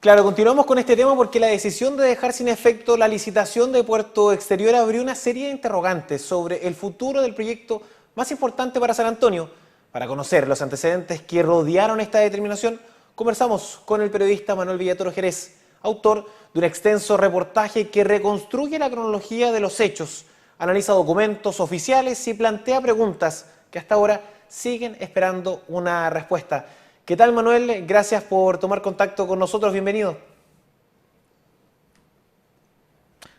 Claro, continuamos con este tema porque la decisión de dejar sin efecto la licitación de Puerto Exterior abrió una serie de interrogantes sobre el futuro del proyecto más importante para San Antonio. Para conocer los antecedentes que rodearon esta determinación, conversamos con el periodista Manuel Villatoro Jerez, autor de un extenso reportaje que reconstruye la cronología de los hechos, analiza documentos oficiales y plantea preguntas que hasta ahora siguen esperando una respuesta. ¿Qué tal, Manuel? Gracias por tomar contacto con nosotros. Bienvenido.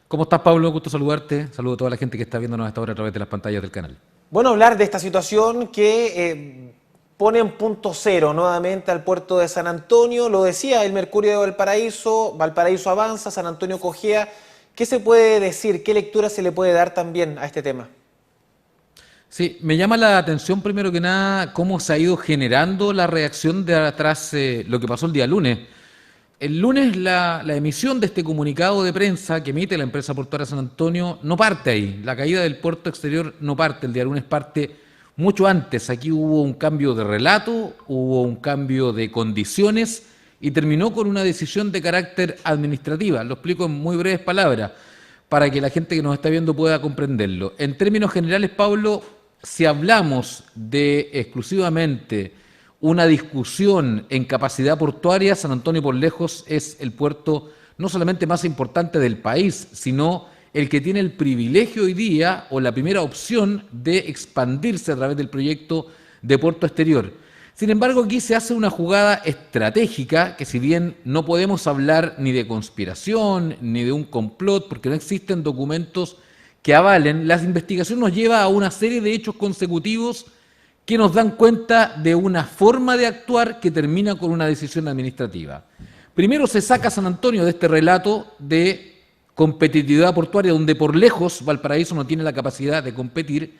¿Cómo estás, Pablo? Gusto saludarte. Saludo a toda la gente que está viéndonos hasta ahora a través de las pantallas del canal. Bueno, hablar de esta situación que pone en punto cero nuevamente al puerto de San Antonio. Lo decía el Mercurio de Valparaíso, Valparaíso avanza, San Antonio cojea. ¿Qué se puede decir? ¿Qué lectura se le puede dar también a este tema? Sí, me llama la atención primero que nada cómo se ha ido generando la reacción de atrás lo que pasó el día lunes. El lunes la emisión de este comunicado de prensa que emite la empresa portuaria San Antonio no parte ahí. La caída del puerto exterior no parte, el día lunes parte mucho antes. Aquí hubo un cambio de relato, hubo un cambio de condiciones y terminó con una decisión de carácter administrativa. Lo explico en muy breves palabras para que la gente que nos está viendo pueda comprenderlo. En términos generales, Pablo, si hablamos de exclusivamente una discusión en capacidad portuaria, San Antonio por lejos es el puerto no solamente más importante del país, sino el que tiene el privilegio hoy día o la primera opción de expandirse a través del proyecto de puerto exterior. Sin embargo, aquí se hace una jugada estratégica que si bien no podemos hablar ni de conspiración ni de un complot, porque no existen documentos que avalen, la investigación nos lleva a una serie de hechos consecutivos que nos dan cuenta de una forma de actuar que termina con una decisión administrativa. Primero se saca a San Antonio de este relato de competitividad portuaria, donde por lejos Valparaíso no tiene la capacidad de competir,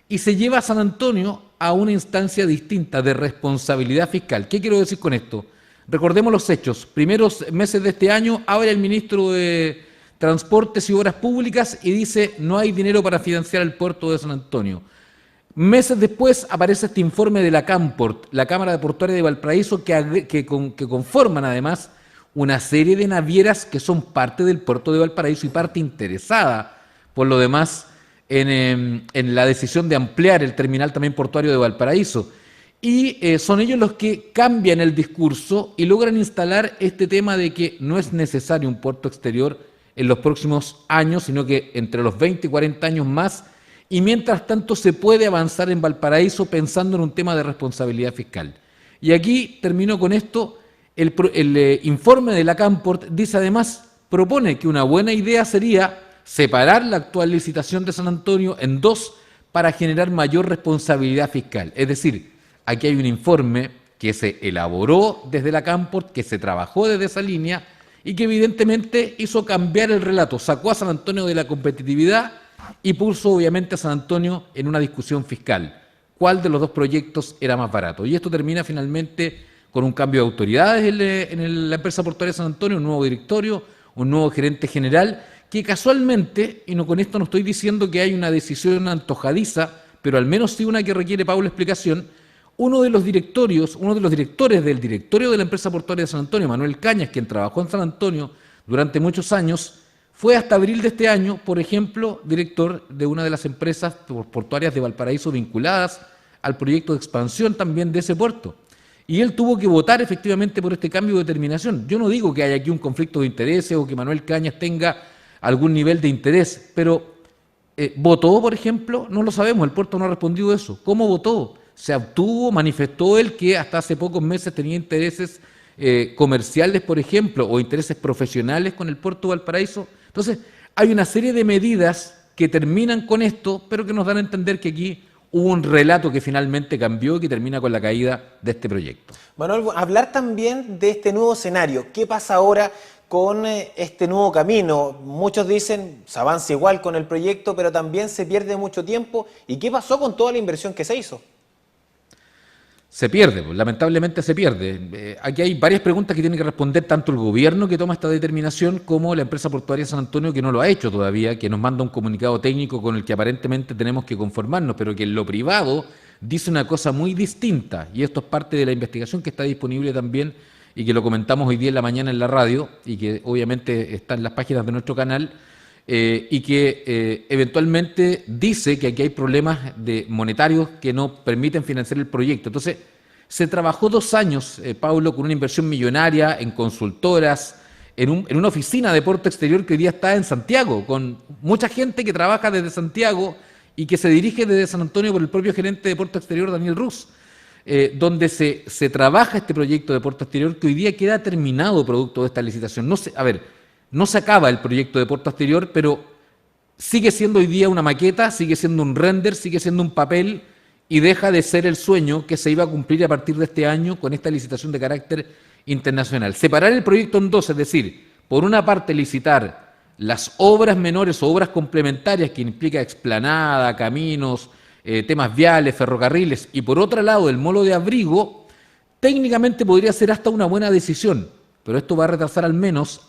y se lleva a San Antonio a una instancia distinta de responsabilidad fiscal. ¿Qué quiero decir con esto? Recordemos los hechos. Primeros meses de este año, abre el ministro de Transportes y Obras Públicas y dice no hay dinero para financiar el puerto de San Antonio. Meses después aparece este informe de la Camport, la Cámara Portuaria de Valparaíso, que conforman además una serie de navieras que son parte del puerto de Valparaíso y parte interesada, por lo demás, en la decisión de ampliar el terminal también portuario de Valparaíso. Y son ellos los que cambian el discurso y logran instalar este tema de que no es necesario un puerto exterior en los próximos años, sino que entre los 20 y 40 años más, y mientras tanto se puede avanzar en Valparaíso pensando en un tema de responsabilidad fiscal. Y aquí termino con esto, el informe de la Camport dice además, propone que una buena idea sería separar la actual licitación de San Antonio en dos para generar mayor responsabilidad fiscal. Es decir, aquí hay un informe que se elaboró desde la Camport, que se trabajó desde esa línea y que evidentemente hizo cambiar el relato, sacó a San Antonio de la competitividad y puso obviamente a San Antonio en una discusión fiscal. ¿Cuál de los dos proyectos era más barato? Y esto termina finalmente con un cambio de autoridades en la empresa portuaria de San Antonio, un nuevo directorio, un nuevo gerente general, que casualmente, y no, con esto no estoy diciendo que hay una decisión antojadiza, pero al menos sí una que requiere, Pablo, explicación. Uno de los directores del directorio de la empresa portuaria de San Antonio, Manuel Cañas, quien trabajó en San Antonio durante muchos años, fue hasta abril de este año, por ejemplo, director de una de las empresas portuarias de Valparaíso vinculadas al proyecto de expansión también de ese puerto. Y él tuvo que votar efectivamente por este cambio de determinación. Yo no digo que haya aquí un conflicto de intereses o que Manuel Cañas tenga algún nivel de interés, pero ¿votó, por ejemplo? No lo sabemos, el puerto no ha respondido eso. ¿Cómo votó? Se obtuvo, manifestó él que hasta hace pocos meses tenía intereses comerciales, por ejemplo, o intereses profesionales con el puerto de Valparaíso. Entonces, hay una serie de medidas que terminan con esto, pero que nos dan a entender que aquí hubo un relato que finalmente cambió y que termina con la caída de este proyecto. Manuel, hablar también de este nuevo escenario. ¿Qué pasa ahora con este nuevo camino? Muchos dicen se avanza igual con el proyecto, pero también se pierde mucho tiempo. ¿Y qué pasó con toda la inversión que se hizo? Se pierde, pues, lamentablemente se pierde. Aquí hay varias preguntas que tiene que responder tanto el gobierno que toma esta determinación como la empresa portuaria San Antonio que no lo ha hecho todavía, que nos manda un comunicado técnico con el que aparentemente tenemos que conformarnos, pero que en lo privado dice una cosa muy distinta y esto es parte de la investigación que está disponible también y que lo comentamos hoy día en la mañana en la radio y que obviamente está en las páginas de nuestro canal, y que eventualmente dice que aquí hay problemas monetarios que no permiten financiar el proyecto. Entonces, se trabajó 2 años, Pablo, con una inversión millonaria en consultoras, en una oficina de Puerto Exterior que hoy día está en Santiago, con mucha gente que trabaja desde Santiago y que se dirige desde San Antonio por el propio gerente de Puerto Exterior, Daniel Ruz, donde se trabaja este proyecto de Puerto Exterior que hoy día queda terminado producto de esta licitación. No se acaba el proyecto de Puerto Exterior, pero sigue siendo hoy día una maqueta, sigue siendo un render, sigue siendo un papel y deja de ser el sueño que se iba a cumplir a partir de este año con esta licitación de carácter internacional. Separar el proyecto en dos, es decir, por una parte licitar las obras menores o obras complementarias que implica explanada, caminos, temas viales, ferrocarriles, y por otro lado el molo de abrigo, técnicamente podría ser hasta una buena decisión, pero esto va a retrasar al menos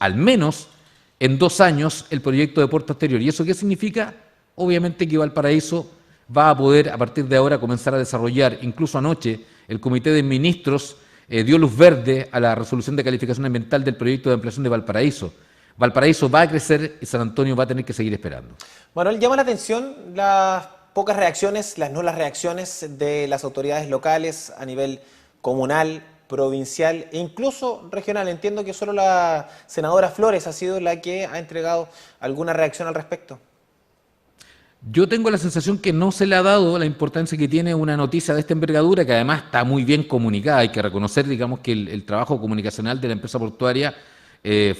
en 2 años el proyecto de Puerto Exterior. ¿Y eso qué significa? Obviamente que Valparaíso va a poder a partir de ahora comenzar a desarrollar. Incluso anoche el Comité de Ministros dio luz verde a la resolución de calificación ambiental del proyecto de ampliación de Valparaíso. Valparaíso va a crecer y San Antonio va a tener que seguir esperando. Manuel, llama la atención las pocas reacciones, las nulas reacciones de las autoridades locales a nivel comunal, provincial e incluso regional. Entiendo que solo la senadora Flores ha sido la que ha entregado alguna reacción al respecto. Yo tengo la sensación que no se le ha dado la importancia que tiene una noticia de esta envergadura, que además está muy bien comunicada. Hay que reconocer, digamos, que el trabajo comunicacional de la empresa portuaria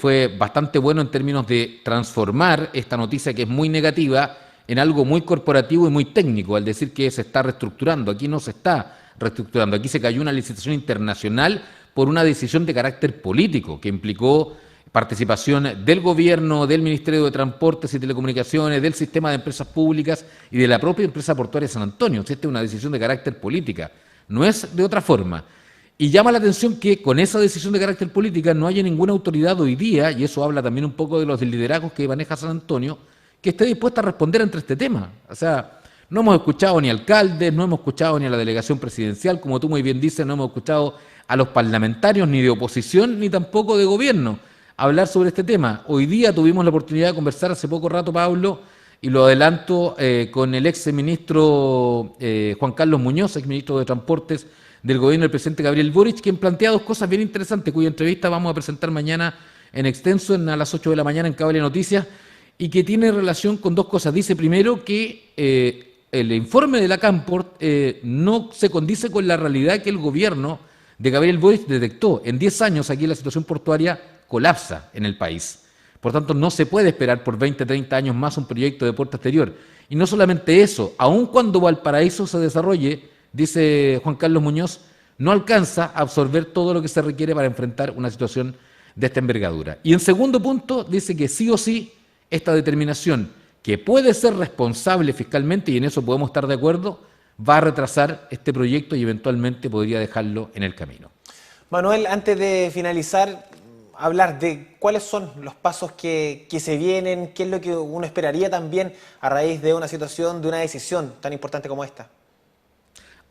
fue bastante bueno en términos de transformar esta noticia, que es muy negativa, en algo muy corporativo y muy técnico, al decir que se está reestructurando. Aquí no se está reestructurando, aquí se cayó una licitación internacional por una decisión de carácter político que implicó participación del gobierno, del Ministerio de Transportes y Telecomunicaciones, del sistema de empresas públicas y de la propia empresa portuaria de San Antonio. Esta es una decisión de carácter política, no es de otra forma. Y llama la atención que con esa decisión de carácter política no haya ninguna autoridad hoy día, y eso habla también un poco de los liderazgos que maneja San Antonio, que esté dispuesta a responder ante este tema. O sea, no hemos escuchado ni alcaldes, no hemos escuchado ni a la delegación presidencial, como tú muy bien dices, no hemos escuchado a los parlamentarios ni de oposición ni tampoco de gobierno hablar sobre este tema. Hoy día tuvimos la oportunidad de conversar hace poco rato, Pablo, y lo adelanto con el ex ministro Juan Carlos Muñoz, ex ministro de Transportes del gobierno del presidente Gabriel Boric, quien plantea 2 cosas bien interesantes, cuya entrevista vamos a presentar mañana en extenso a las 8 de la mañana en Cable Noticias, y que tiene relación con 2 cosas. Dice primero que el informe de la Camport no se condice con la realidad que el gobierno de Gabriel Boric detectó. En 10 años aquí la situación portuaria colapsa en el país. Por tanto, no se puede esperar por 20, 30 años más un proyecto de puerto exterior. Y no solamente eso, aun cuando Valparaíso se desarrolle, dice Juan Carlos Muñoz, no alcanza a absorber todo lo que se requiere para enfrentar una situación de esta envergadura. Y en segundo punto, dice que sí o sí esta determinación, que puede ser responsable fiscalmente, y en eso podemos estar de acuerdo, va a retrasar este proyecto y eventualmente podría dejarlo en el camino. Manuel, antes de finalizar, hablar de cuáles son los pasos que se vienen, qué es lo que uno esperaría también a raíz de una situación, de una decisión tan importante como esta.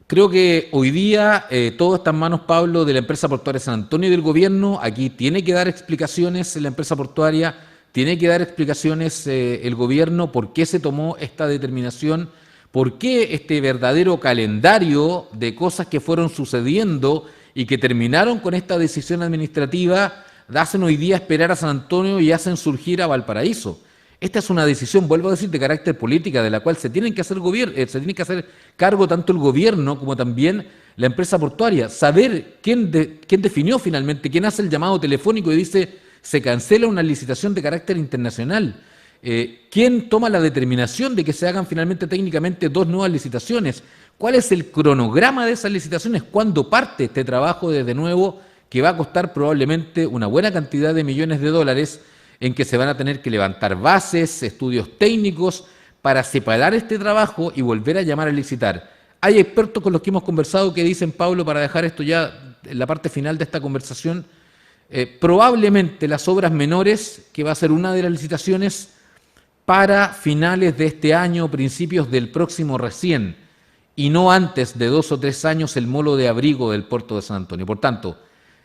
Creo que hoy día todo está en manos, Pablo, de la empresa portuaria de San Antonio y del gobierno. Aquí tiene que dar explicaciones la empresa portuaria, tiene que dar explicaciones el gobierno por qué se tomó esta determinación, por qué este verdadero calendario de cosas que fueron sucediendo y que terminaron con esta decisión administrativa hacen hoy día esperar a San Antonio y hacen surgir a Valparaíso. Esta es una decisión, vuelvo a decir, de carácter política, de la cual se tienen que hacer cargo tanto el gobierno como también la empresa portuaria. Saber quién definió finalmente, quién hace el llamado telefónico y dice se cancela una licitación de carácter internacional. ¿Quién toma la determinación de que se hagan finalmente técnicamente 2 nuevas licitaciones? ¿Cuál es el cronograma de esas licitaciones? ¿Cuándo parte este trabajo desde nuevo que va a costar probablemente una buena cantidad de millones de dólares, en que se van a tener que levantar bases, estudios técnicos para separar este trabajo y volver a llamar a licitar? Hay expertos con los que hemos conversado que dicen, Pablo, para dejar esto ya en la parte final de esta conversación, probablemente las obras menores, que va a ser una de las licitaciones, para finales de este año, principios del próximo recién, y no antes de 2 o 3 años el molo de abrigo del puerto de San Antonio. Por tanto,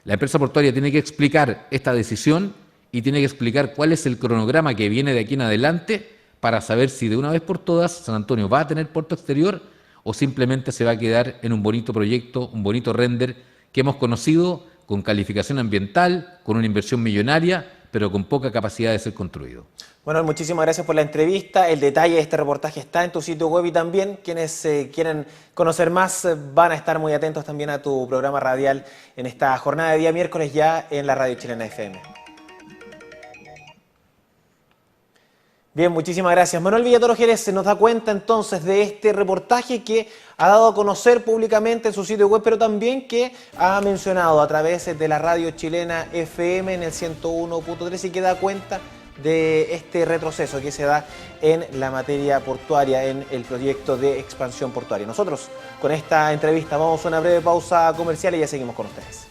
La empresa portuaria tiene que explicar esta decisión y tiene que explicar cuál es el cronograma que viene de aquí en adelante para saber si de una vez por todas San Antonio va a tener puerto exterior o simplemente se va a quedar en un bonito proyecto, un bonito render que hemos conocido con calificación ambiental, con una inversión millonaria, pero con poca capacidad de ser construido. Bueno, muchísimas gracias por la entrevista. El detalle de este reportaje está en tu sitio web y también quienes quieren conocer más van a estar muy atentos también a tu programa radial en esta jornada de día miércoles ya en la Radio Chilena FM. Bien, muchísimas gracias. Manuel Villatoro Jerez se nos da cuenta entonces de este reportaje que ha dado a conocer públicamente en su sitio web, pero también que ha mencionado a través de la Radio Chilena FM en el 101.3 y que da cuenta de este retroceso que se da en la materia portuaria, en el proyecto de expansión portuaria. Nosotros con esta entrevista vamos a una breve pausa comercial y ya seguimos con ustedes.